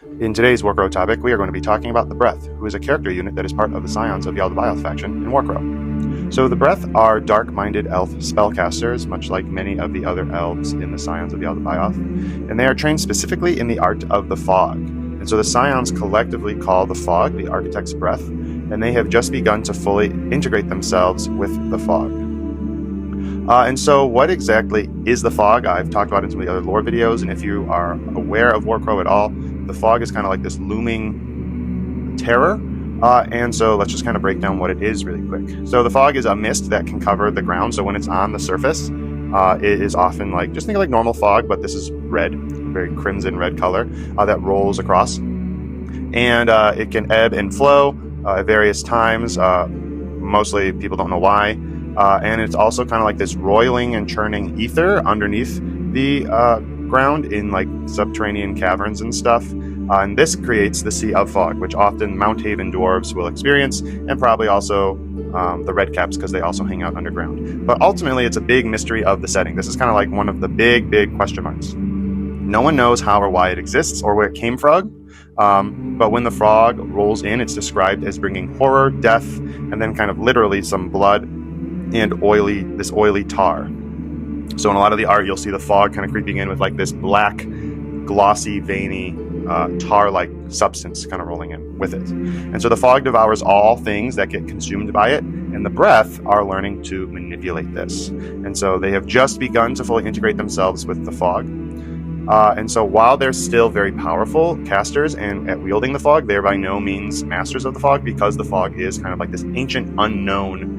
In today's Warcrow topic, we are going to be talking about the Breath, who is a character unit that is part of the Scions of Yaldabaoth faction in Warcrow. So the Breath are dark-minded elf spellcasters, much like many of the other elves in the Scions of Yaldabaoth, and they are trained specifically in the art of the fog. And so the Scions collectively call the fog the Architect's Breath, and they have just begun to fully integrate themselves with the fog. And so what exactly is the fog? I've talked about it in some of the other lore videos, and if you are aware of Warcrow at all, the fog is kind of like this looming terror. And so let's just kind of break down what it is really quick. So the fog is a mist that can cover the ground. So when it's on the surface, it is often like, just think of like normal fog, but this is red, very crimson red color that rolls across. And it can ebb and flow at various times. Mostly people don't know why. And it's also kind of like this roiling and churning ether underneath the ground in like subterranean caverns and stuff. And this creates the Sea of Fog, which often Mount Haven dwarves will experience, and probably also the Redcaps, because they also hang out underground. But ultimately, it's a big mystery of the setting. This is kind of like one of the big question marks. No one knows how or why it exists or where it came from. But when the fog rolls in, it's described as bringing horror, death, and then kind of literally some blood and this oily tar. So in a lot of the art, you'll see the fog kind of creeping in with like this black, glossy, veiny, tar-like substance kind of rolling in with it. And so the fog devours all things that get consumed by it, and the Breath are learning to manipulate this. And so they have just begun to fully integrate themselves with the fog. And so while they're still very powerful casters and at wielding the fog, they're by no means masters of the fog, because the fog is kind of like this ancient unknown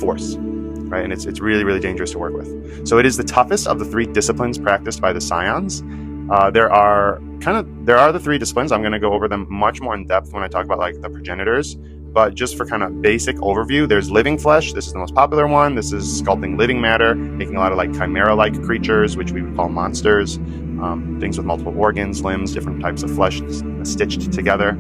force, right? And it's really dangerous to work with. So it is the toughest of the three disciplines practiced by the Scions. There are the three disciplines. I'm going to go over them much more in depth when I talk about like the progenitors. But just for kind of basic overview, there's living flesh. This is the most popular one. This is sculpting living matter, making a lot of like chimera-like creatures, which we would call monsters, things with multiple organs, limbs, different types of flesh stitched together.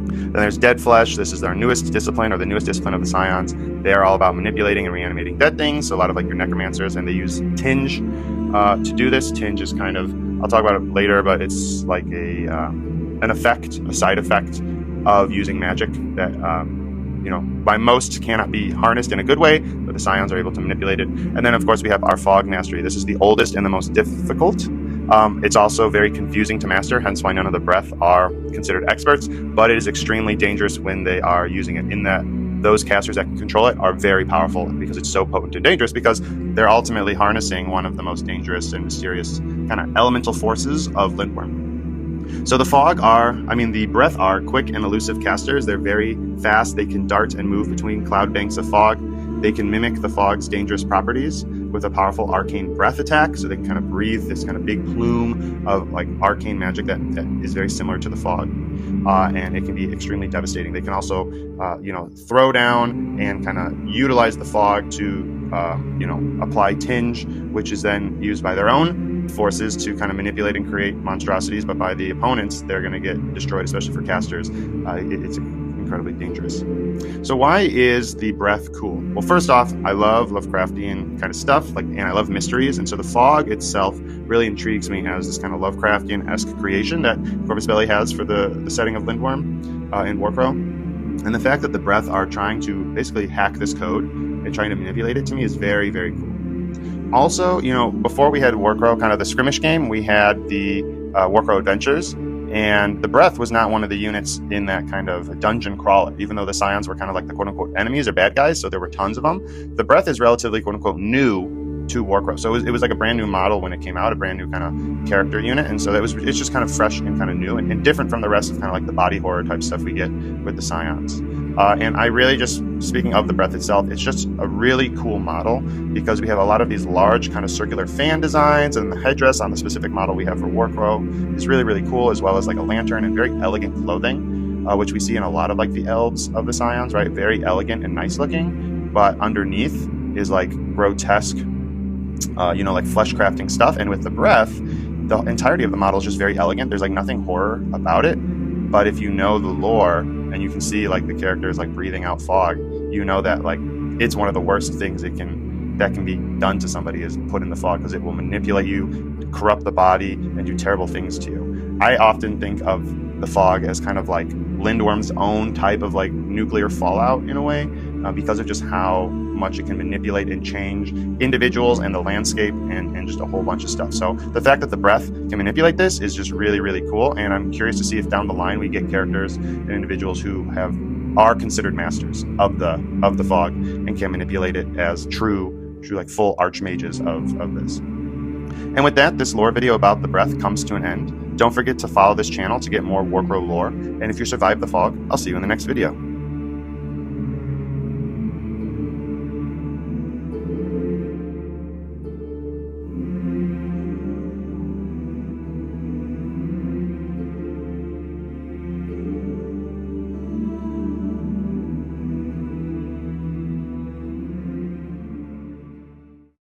Then there's dead flesh. This is our newest discipline, or the newest discipline of the Scions. They are all about manipulating and reanimating dead things. So a lot of like your necromancers, and they use tinge to do this. Tinge is kind of, I'll talk about it later, but it's like an effect, a side effect of using magic that, by most cannot be harnessed in a good way, but the Scions are able to manipulate it. And then, of course, we have our fog mastery. This is the oldest and the most difficult. It's also very confusing to master, hence why none of the Breath are considered experts, but it is extremely dangerous when they are using it, in that those casters that can control it are very powerful, because it's so potent and dangerous, because they're ultimately harnessing one of the most dangerous and mysterious kind of elemental forces of Lindworm. So the Breath are quick and elusive casters. They're very fast. They can dart and move between cloud banks of fog. They can mimic the fog's dangerous properties with a powerful arcane breath attack, so they can kind of breathe this kind of big plume of like arcane magic that is very similar to the fog, and it can be extremely devastating. They can also, throw down and kind of utilize the fog to, apply tinge, which is then used by their own forces to kind of manipulate and create monstrosities, but by the opponents, they're going to get destroyed, especially for casters. It's incredibly dangerous. So why is the Breath cool? Well, first off, I love Lovecraftian kind of stuff, and I love mysteries, and so the fog itself really intrigues me as this kind of Lovecraftian-esque creation that Corvus Belli has for the setting of Lindworm in Warcrow. And the fact that the Breath are trying to basically hack this code and trying to manipulate it, to me, is very cool. Also, before we had Warcrow, kind of the skirmish game, we had the Warcrow Adventures, and the Breath was not one of the units in that kind of dungeon crawler, even though the Scions were kind of like the quote-unquote enemies or bad guys, so there were tons of them. The Breath is relatively quote-unquote new to Warcrow, so it was like a brand new model when it came out, a brand new kind of character unit, and so it's just kind of fresh and kind of new and different from the rest of kind of like the body horror type stuff we get with the Scions. And I really just, speaking of the Breath itself, it's just a really cool model, because we have a lot of these large kind of circular fan designs, and the headdress on the specific model we have for Warcrow is really cool, as well as like a lantern and very elegant clothing, which we see in a lot of like the elves of the Scions, right? Very elegant and nice looking, but underneath is like grotesque, like flesh crafting stuff. And with the Breath, the entirety of the model is just very elegant. There's like nothing horror about it, but if you know the lore, and you can see like the characters like breathing out fog, you know that like it's one of the worst things that can be done to somebody is put in the fog, because it will manipulate you, corrupt the body, and do terrible things to you. I often think of the fog as kind of like Lindworm's own type of like nuclear fallout in a way, because of just how much it can manipulate and change individuals and the landscape and just a whole bunch of stuff. So the fact that the breath can manipulate this is just really, really cool. And I'm curious to see if down the line we get characters and individuals who are considered masters of the fog and can manipulate it as true like full archmages of this. And with that, this lore video about the breath comes to an end. Don't forget to follow this channel to get more Warcrow lore. And if you survive the fog, I'll see you in the next video.